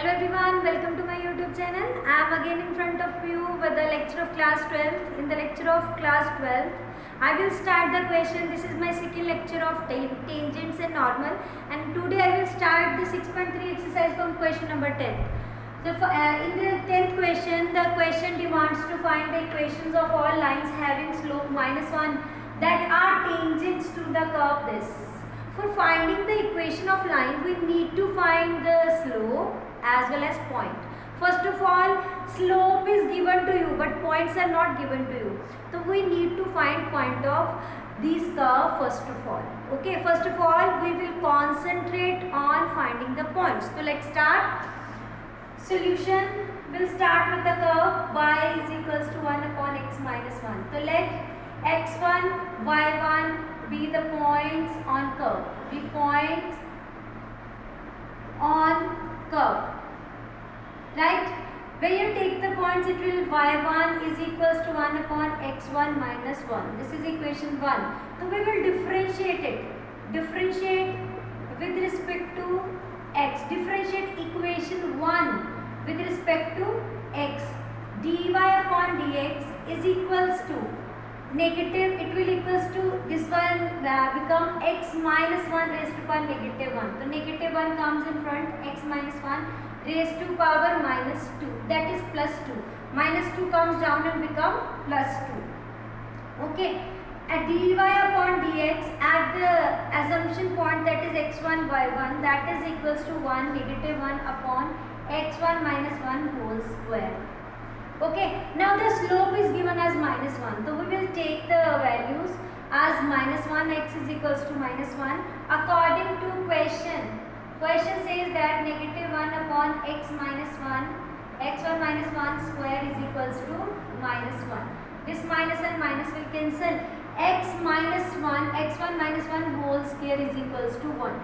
Hello everyone, welcome to my YouTube channel. I am again in front of you with the lecture of class 12th. In the lecture of class 12th, I will start the question. This is my second lecture of tangents and normal, and today I will start the 6.3 exercise from question number 10. So in the 10th question, the question demands to find the equations of all lines having slope -1 that are tangents to the curve this. For finding the equation of line, we need to find the slope as well as point. First of all, slope is given to you, but points are not given to you. So we need to find point of this curve first of all. Okay, first of all, we will concentrate on finding the points. So let's start. Solution will start with the curve y is equals to 1 upon x minus 1. So let x1, y1 be the points on curve. Be points on curve. Right? When you take the points, it will y1 is equals to 1 upon x1 minus 1. This is equation 1. So we will differentiate it. Differentiate with respect to x. Differentiate equation 1 with respect to x. dy upon dx is equals to negative, it will equals to this one become x minus 1 raised to power negative 1. So negative 1 comes in front, x minus 1 raised to power minus 2, that is plus 2. Minus 2 comes down and become plus 2. Okay, at dy upon dx at the assumption point, that is x1 y1, that is equals to 1 negative 1 upon x1 minus 1 whole square. Okay, now the slope is given as -1. So we will take the values as -1, x is equals to -1 according to question. Question says that negative 1 upon x minus 1, x1 minus 1 square is equals to -1. This minus and minus will cancel. X minus 1, x1 minus 1 whole square is equals to 1.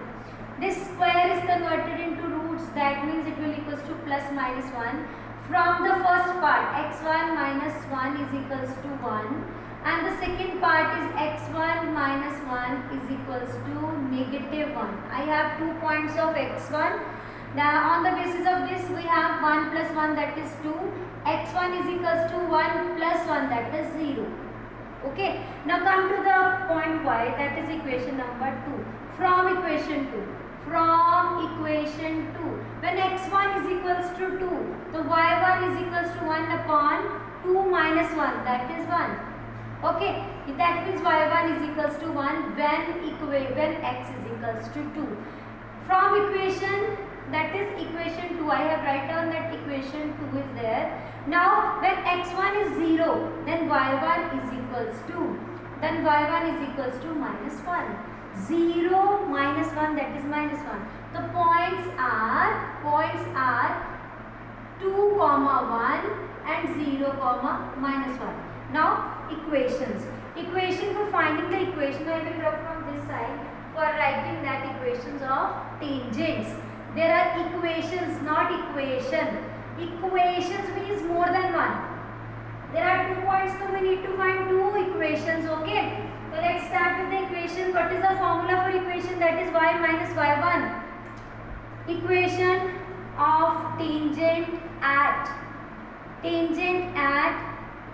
This square is converted into roots, that means it will equals to plus minus 1. From the first part, x1 minus 1 is equals to 1, and the second part is x1 minus 1 is equals to negative 1. I have 2 points of x1. Now on the basis of this, we have 1 plus 1, that is 2. x1 is equals to 1 plus 1, that is 0. Okay. Now come to the point y, that is equation number 2. From equation 2. From equation 2, when x1 is equals to 2, so y1 is equals to 1 upon 2 minus 1, that is 1. Okay, that means y1 is equals to 1 when x is equals to 2. From equation, that is equation 2, I have write down that equation 2 is there. Now when x1 is 0, then y1 is equals to, then y1 is equals to minus 1. 0 minus 1, that is minus 1. The points are 2 comma 1 and 0 comma minus 1. Now equations. Equation, for finding the equation, I will draw from this side for writing that equations of tangents. There are equations, not equation. Equations means more than one. There are 2 points, so we need to find 2 equations. Okay. So let's start with the equation. What is the formula for equation? That is y minus y1. Equation of tangent at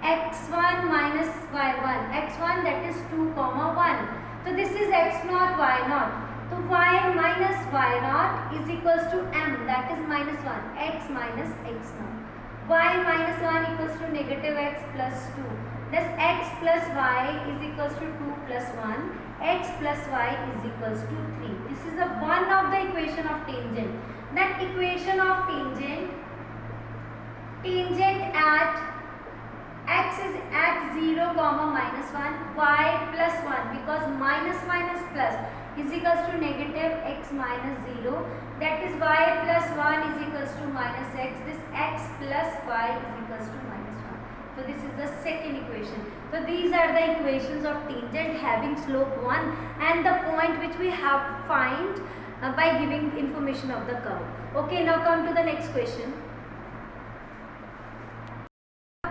x1 minus y1. x1, that is 2 comma 1. So this is x naught y naught. So y minus y naught is equals to m, that is minus 1. x minus x naught. Y minus 1 equals to negative x plus 2. Thus x plus y is equals to 2 plus 1. X plus y is equals to 3. This is the one of the equation of tangent. That equation of tangent at x is at 0 comma minus 1, y plus 1, because minus minus plus is equals to negative x minus 0, that is y plus 1 is equals to minus x. This x plus y is equals to minus 1. So this is the second equation. So these are the equations of tangent having slope 1 and the point which we have find by giving information of the curve. Okay, now come to the next question.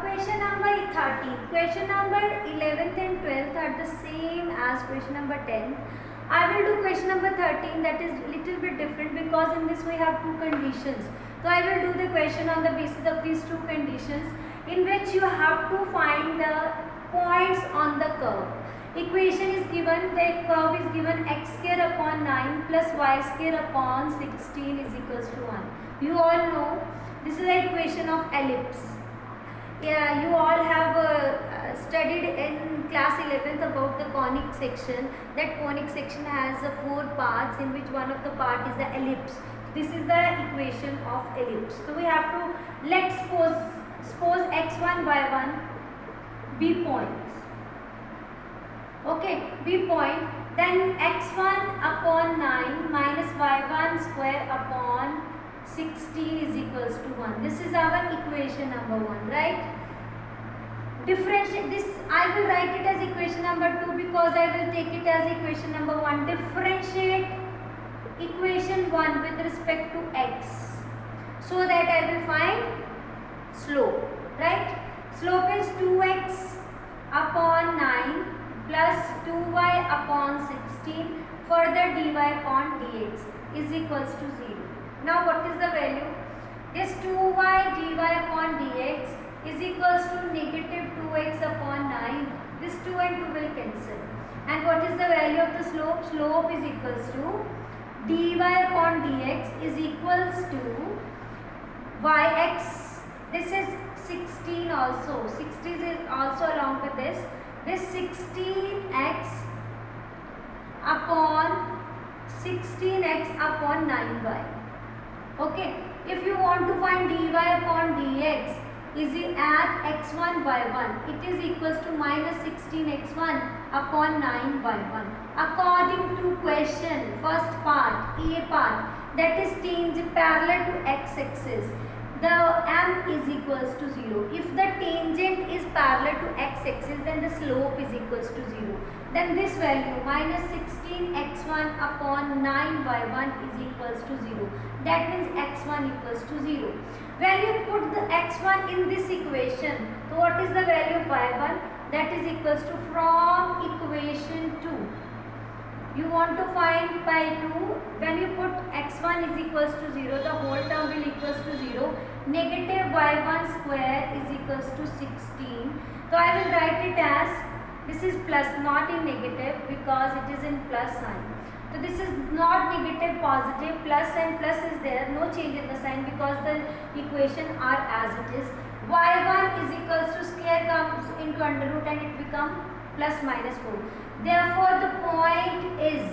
Question number 13. Question number 11th and 12th are the same as question number 10. I will do question number 13, that is little bit different because in this we have 2 conditions. So I will do the question on the basis of these two conditions, in which you have to find the points on the curve. Equation is given, the curve is given x square upon 9 plus y square upon 16 is equals to 1. You all know this is the equation of ellipse. Yeah, you all have studied in class 11th about the conic section. That conic section has 4 parts, in which one of the part is the ellipse. This is the equation of ellipse. So we have to, let's suppose x1 y1 be points. Okay, B point, then x1 upon 9 minus y1 square upon 16 is equals to 1. This is our equation number 1, right? Differentiate this, I will write it as equation number 2 because I will take it as equation number 1. Differentiate equation 1 with respect to x, so that I will find slope, right? Slope is 2x upon 9 plus 2y upon 16 further dy upon dx is equals to 0. Now what is the value? This 2y dy upon dx is equals to negative 2x upon 9. This 2 and 2 will cancel. And what is the value of the slope? Slope is equals to dy upon dx is equals to yx. This is 16 also. 16 is also along with this. This 16x upon 9y. Okay, if you want to find dy upon dx is at x1 y1, it is equals to minus 16x1 upon 9y1. According to question, first part, A part, that is tangent parallel to x-axis, the m is equals to 0. If the tangent is parallel to x-axis, then the slope is equals to 0. Then this value minus 16x1 upon 9y1 is equals to 0. That means x1 equals to 0. When you put the x1 in this equation, so what is the value of y1? That is equals to, from equation 2, you want to find by 2, when you put x1 is equals to 0, the whole term will equals to 0. Negative y1 square is equals to 16. So I will write it as, this is plus, not in negative because it is in plus sign. So this is not negative, positive, plus and plus is there, no change in the sign because the equation are as it is. Y1 is equals to, square comes into under root and it becomes plus minus 4. Therefore, the point is,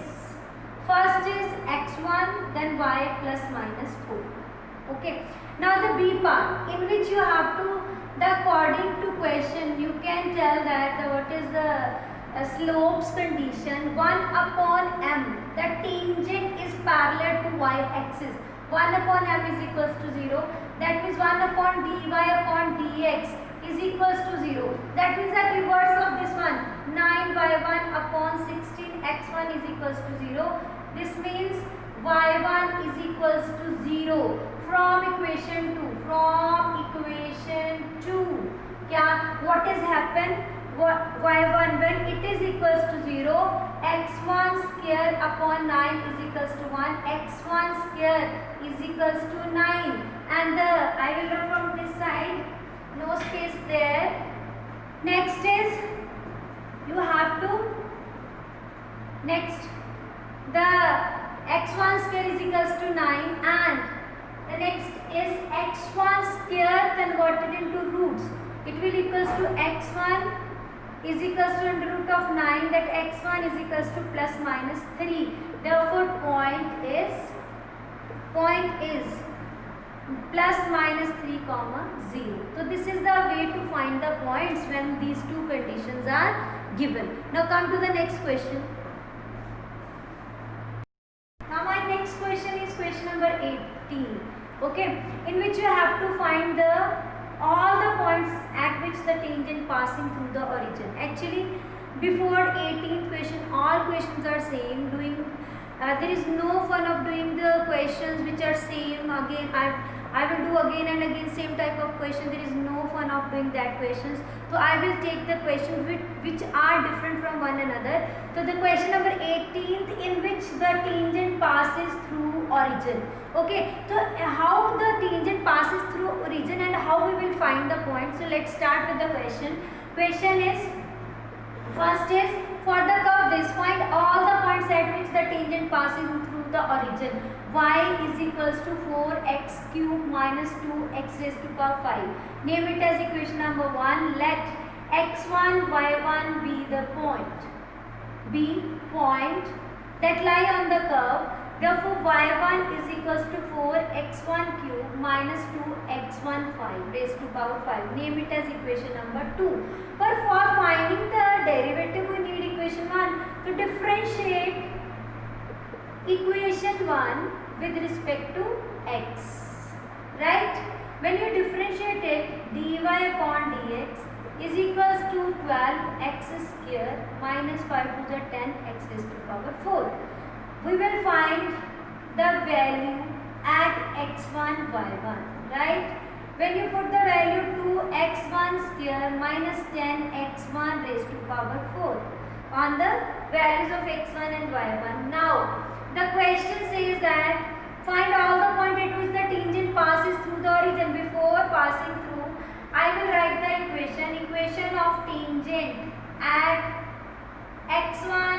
first is x1, then y plus minus 4. Okay. Now the B part, in which you have to, according to question, you can tell that what is the slopes condition. 1 upon m, the tangent is parallel to y-axis. 1 upon m is equals to 0. That means 1 upon dy upon dx is equals to 0. That means the reverse of this one. 9y1 upon 16x1 is equals to 0. This means y1 is equals to 0 from equation 2. From equation 2, what has happened? Y1, when it is equals to 0, x1 square upon 9 is equals to 1. x1 square is equals to 9. And I will run from this side. No space there. Next is, you have to, next, the x1 square is equals to 9 and the next is x1 square converted into roots. It will equals to x1 is equals to under root of 9, that x1 is equals to plus minus 3. Therefore, point is plus minus 3 comma 0. So this is the way to find the points when these two conditions are given. Now come to the next question. Now my next question is question number 18. Okay, in which you have to find all the points at which the tangent passing through the origin. Actually, before 18th question, all questions are same. There is no fun of doing the questions which are same again. I will do again and again same type of question. There is no fun of doing that questions. So I will take the questions which are different from one another. So the question number 18th, in which the tangent passes through origin. Okay, so how the tangent passes through origin and how we will find the point. So let's start with the question. Question is, first is, for the curve this, find all the points at which the tangent passes through the origin. Y is equals to 4x cube minus 2x raised to power 5. Name it as equation number 1. Let x1, y1 be the point. Point that lie on the curve. Therefore, y1 is equals to 4x1 cube minus 2x1 5 raised to power 5. Name it as equation number 2. But for finding the derivative, we need equation 1. To differentiate equation 1 with respect to x, right? When you differentiate it, dy upon dx is equals to 12x square minus 5 to the 10x raised to power 4. We will find the value at x1, y1, right? When you put the value to x1 square minus 10x1 raised to power 4 on the values of x1 and y1. Now, the question says that find all the points at which the tangent passes through the origin. Before passing through, I will write the equation of tangent at x1,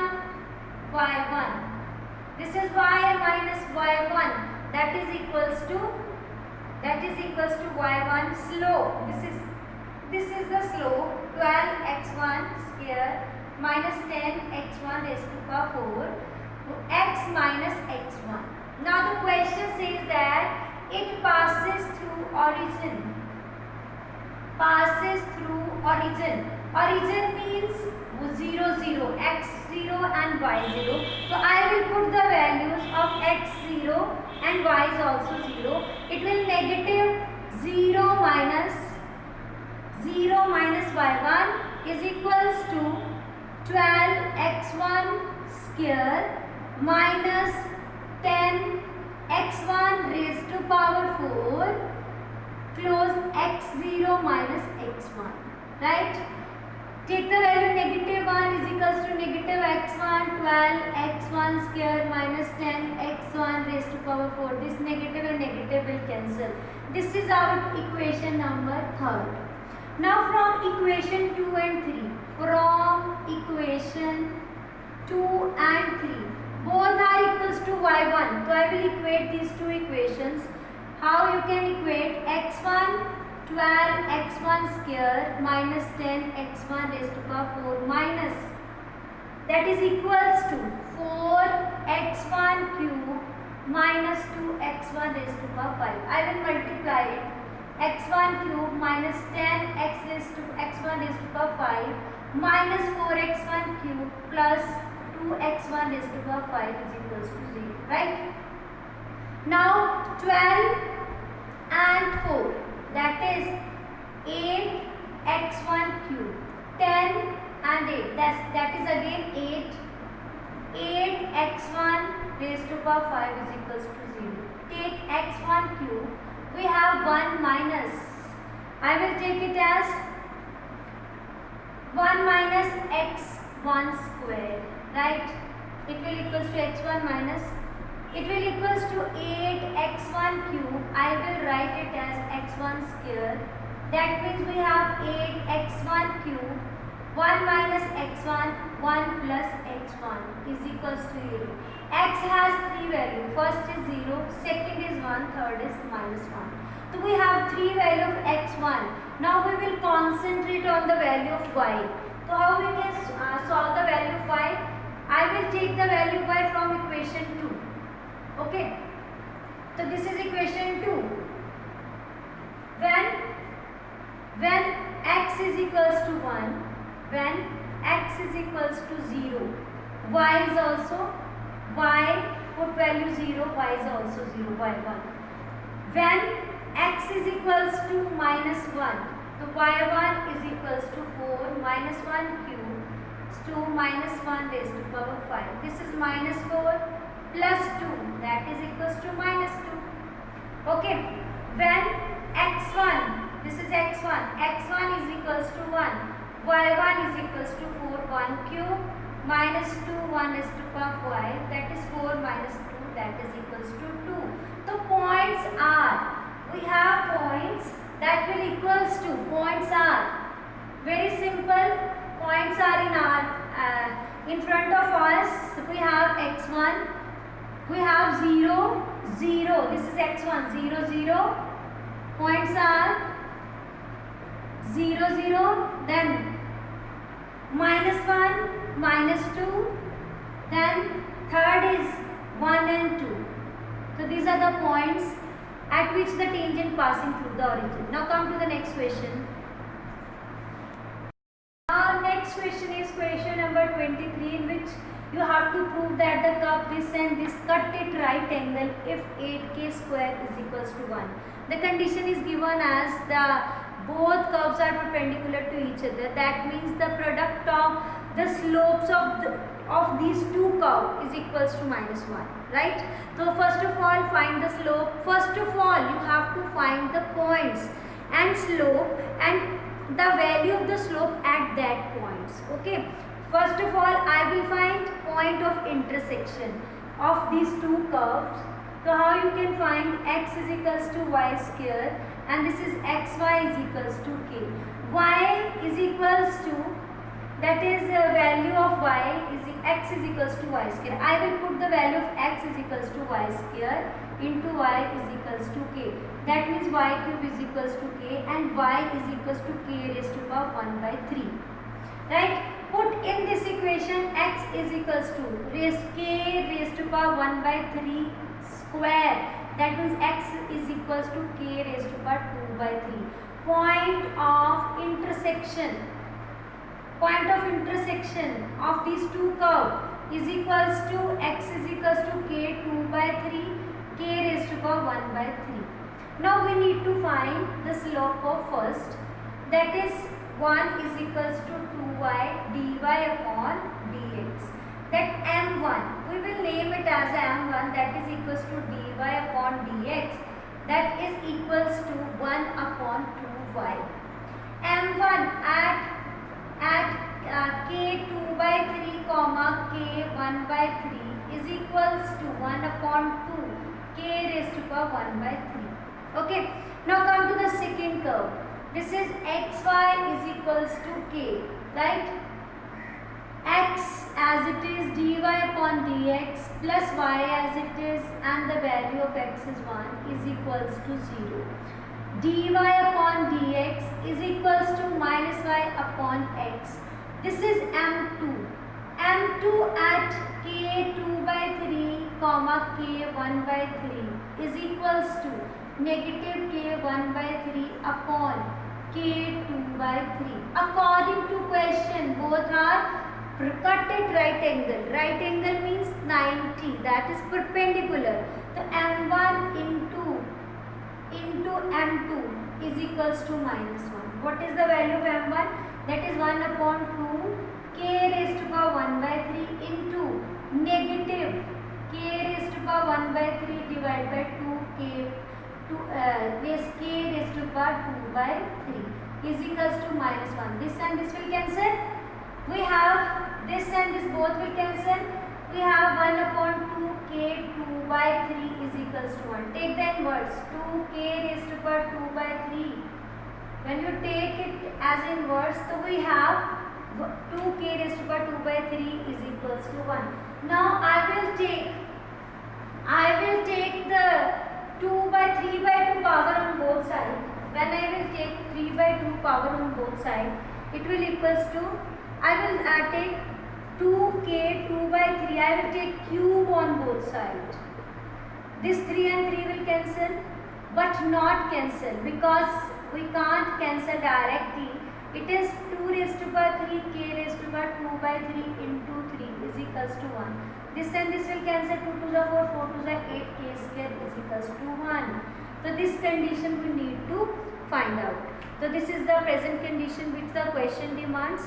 y1. This is y minus y1, that is equals to y1 slope. This is the slope, 12x1 square minus 10x1 raised to power 4, x minus x1. Now the question says that it passes through origin. Origin means 0, 0, x0 and y0. So I will put the values of x0 and y is also 0. It will negative 0 minus y1 is equals to 12x1 square minus 10x1 raised to power 4 close x0 minus x1, right? Take the value negative 1 is equals to negative x1, 12x1 square minus 10x1 raised to power 4. This negative and negative will cancel. This is our equation number 3. Now from equation 2 and 3. From equation 2 and 3. Both are equals to y1. So I will equate these two equations. How you can equate x1, 12x1 square minus 10x1 raised to power 4 minus, that is equals to 4x1 cube minus 2x1 raised to power 5. I will multiply it. x1 cube minus 10x raised to x1 raised to power 5 minus 4x1 cube plus 2x1 raised to power 5 is equals to 0, right? Now 12 and 4, that is 8x1 cube, 10 and 8, that is again 8x1 raised to power 5 is equals to 0. Take x1 cube, we have 1 minus, I will take it as 1 minus x1 square, right? It will equals to x1 minus, it will equals to 8x1 cube. I will write it as x1 square. That means we have 8x1 cube, 1 minus x1, 1 plus x1 is equals to 0. X has 3 values. First is 0, second is 1, third is minus 1. So we have 3 value of x1. Now we will concentrate on the value of y. So how we can solve the value of y? I will take the value of y from equation 2. Okay, so this is equation 2. When x is equals to 1, when x is equals to 0, y is also, y put value 0, y is also 0, y1. When x is equals to minus 1, so y1 is equals to 4 minus 1 cube to minus 1 raised to power 5. This is minus 4 plus 2, that is equals to minus 2. Okay, when x1 is equals to 1, y1 is equals to 4, 1 cube minus 2, 1 is to power 5, that is 4 minus 2, that is equals to 2. So points are, we have points that will equals to, points are very simple, points are in front of us. We have x1, we have 0, 0, this is x1, 0, 0, points are 0, 0, then minus 1, minus 2, then third is 1 and 2. So these are the points at which the tangent passing through the origin. Now come to the next question. Our next question is question number 23, in which you have to prove that the curve this and this cut at right angle if 8k square is equals to 1. The condition is given as the both curves are perpendicular to each other. That means the product of the slopes of these two curves is equals to minus 1, right? So first of all, find the slope. First of all, you have to find the points and slope and the value of the slope at that points. Okay. First of all, I will find point of intersection of these two curves. So how you can find x is equals to y square and this is xy is equals to k. Y is equals to, that is value of y is x is equals to y square. I will put the value of x is equals to y square into y is equals to k. That means y cube is equals to k and y is equals to k raised to power 1 by 3. Right? Put in this equation x is equals to k raised to power 1 by 3 square. That means x is equals to k raised to power 2 by 3. Point of intersection of these two curves is equals to x is equals to k 2 by 3, k raised to power 1 by 3. Now we need to find the slope of first, that is 1 is equals to 2y dy upon dx. That m1, we will name it as m1, that is equals to dy upon dx, that is equals to 1 upon 2y. m1 at k 2 by 3 comma k 1 by 3 is equals to 1 upon 2 k raised to power 1 by 3. Okay. Now come to the second curve. This is xy is equals to k, right? X as it is dy upon dx plus y as it is and the value of x is 1 is equals to 0. Dy upon dx is equals to minus y upon x. This is m2. m2 at k 2 by 3 comma k 1 by 3 is equals to negative k 1 by 3 upon k 2 by 3. According to question, both are cut at right angle. Right angle means 90, that is perpendicular. So m1 into m2 is equals to minus 1. What is the value of m1? That is 1 upon 2 k raised to power 1 by 3 into negative k raised to power 1 by 3 divided by 2 k raised to power 2 by 3 is equals to minus 1. This and this will cancel. We have this and this both will cancel. We have 1 upon 2 k 2 by 3 is equals to 1. Take the inverse, 2 k raised to power 2 by 3. When you take it as inverse, so we have 2 k raised to power 2 by 3 is equals to 1. Now I will take the 2 by 3 by 2 power on both sides. When I will take 3 by 2 power on both sides, it will equals to, I will take 2k 2 by 3, I will take cube on both sides. This 3 and 3 will cancel, but not cancel because we can't cancel directly. It is 2 raised to power 3 k raised to power 2 by 3 into 3 is equals to 1. This and this will cancel, 2 to the 4, 4 to the 8 k square is equals to 1. So this condition we need to find out. So this is the present condition which the question demands.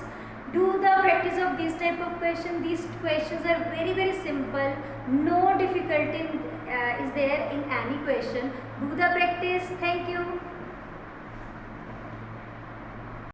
Do the practice of this type of question. These questions are very, very simple. No difficulty is there in any question. Do the practice. Thank you.